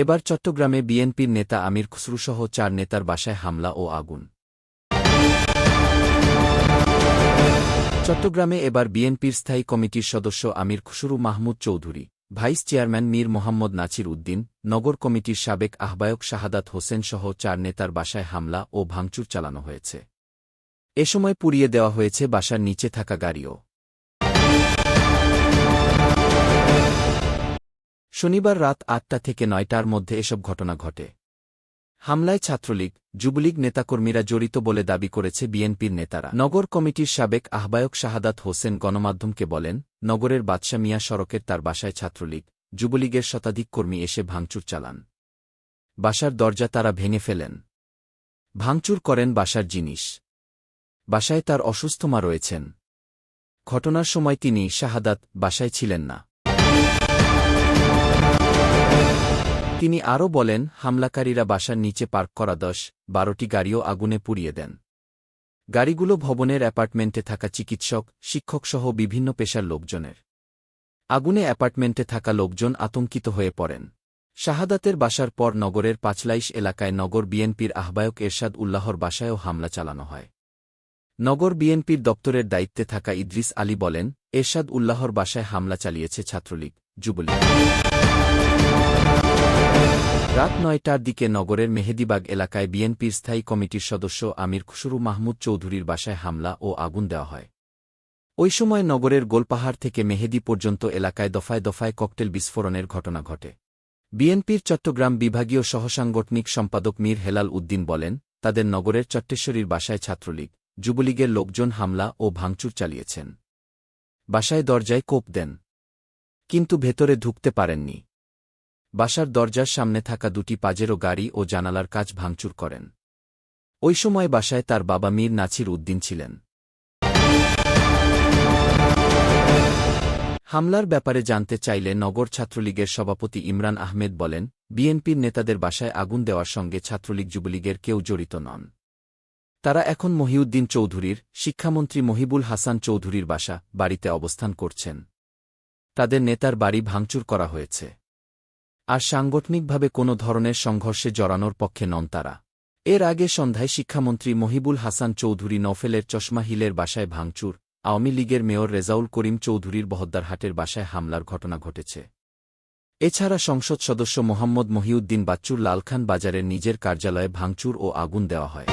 এবার চট্টগ্রামে বিএনপির নেতা আমির খসরুসহ ৪ নেতার বাসায় হামলা ও আগুন। চট্টগ্রামে এবার বিএনপির স্থায়ী কমিটির সদস্য আমির খসরু মাহমুদ চৌধুরী, ভাইস চেয়ারম্যান মীর মোহাম্মদ নাছির উদ্দিন, নগর কমিটির সাবেক আহ্বায়ক শাহাদাত হোসেনসহ ৪ নেতার বাসায় হামলা ও ভাঙচুর চালানো হয়েছে। এ সময় পুড়িয়ে দেওয়া হয়েছে বাসার নিচে থাকা গাড়িও। শনিবার রাত ৮টা থেকে ৯টার মধ্যে এসব ঘটনা ঘটে। হামলায় ছাত্রলীগ, যুবলীগ নেতাকর্মীরা জড়িত বলে দাবি করেছে বিএনপির নেতারা। নগর কমিটির সাবেক আহ্বায়ক শাহাদাত হোসেন গণমাধ্যমকে বলেন, নগরের বাদশা মিয়া সড়কের তার বাসায় ছাত্রলীগ, যুবলীগের শতাধিক কর্মী এসে ভাঙচুর চালান। বাসার দরজা তারা ভেঙে ফেলেন। ভাঙচুর করেন বাসার জিনিস। বাসায় তার অসুস্থ মা রয়েছেন। ঘটনার সময় তিনি, শাহাদাত, বাসায় ছিলেন না। তিনি আরও বলেন, হামলাকারীরা বাসার নিচে পার্ক করা ১০-১২টি গাড়িও আগুনে পুড়িয়ে দেন। গাড়িগুলো ভবনের অ্যাপার্টমেন্টে থাকা চিকিৎসক, শিক্ষকসহ বিভিন্ন পেশার লোকজনের। আগুনে অ্যাপার্টমেন্টে থাকা লোকজন আতঙ্কিত হয়ে পড়েন। শাহাদাতের বাসার পর নগরের পাঁচলাইশ এলাকায় নগর বিএনপির আহ্বায়ক এরশাদ উল্লাহর বাসায়ও হামলা চালানো হয়। নগর বিএনপির দপ্তরের দায়িত্বে থাকা ইদ্রিস আলী বলেন, এরশাদ উল্লাহর বাসায় হামলা চালিয়েছে ছাত্রলীগ, যুবলীগ। রাত ৯টার দিকে নগরের মেহেদিবাগ এলাকায় বিএনপির স্থায়ী কমিটির সদস্য আমির খসরু মাহমুদ চৌধুরীর বাসায় হামলা ও আগুন দেওয়া হয়। ওই সময় নগরের গোলপাহাড় থেকে মেহেদি পর্যন্ত এলাকায় দফায় দফায় ককটেল বিস্ফোরণের ঘটনা ঘটে। বিএনপির চট্টগ্রাম বিভাগীয় সহসাংগঠনিক সম্পাদক মীর হেলাল উদ্দিন বলেন, তাদের নগরের চট্টেশ্বরীর বাসায় ছাত্রলীগ, যুবলীগের লোকজন হামলা ও ভাঙচুর চালিয়েছেন। বাসায় দরজায় কোপ দেন, কিন্তু ভেতরে ঢুকতে পারেননি। বাসার দরজার সামনে থাকা ২টি পাজেরো গাড়ি ও জানালার কাচ ভাঙচুর করেন। ওই সময় বাসায় তার বাবা মীর নাছির উদ্দিন ছিলেন। হামলার ব্যাপারে জানতে চাইলে নগর ছাত্রলীগের সভাপতি ইমরান আহমেদ বলেন, বিএনপির নেতাদের বাসায় আগুন দেওয়ার সঙ্গে ছাত্রলীগ যুবলীগের কেউ জড়িত নন। তারা এখন মহিউদ্দিন চৌধুরীর, শিক্ষামন্ত্রী মহিবুল হাসান চৌধুরীর বাড়িতে অবস্থান করছেন। তাদের নেতার বাড়ি ভাঙচুর করা হয়েছে। আর সাংগঠনিকভাবে কোনো ধরনের সংঘর্ষে জড়ানোর পক্ষে নন তারা। এর আগে সন্ধ্যায় শিক্ষামন্ত্রী মহিবুল হাসান চৌধুরী নওফেলের চশমা হিলের বাসায় ভাঙচুর, আওয়ামী লীগের মেয়র রেজাউল করিম চৌধুরীর বহদ্দারহাটের বাসায় হামলার ঘটনা ঘটেছে। এছাড়া সংসদ সদস্য মোহাম্মদ মহিউদ্দিন বাচ্চুর লালখান বাজারের নিজের কার্যালয়ে ভাঙচুর ও আগুন দেওয়া হয়।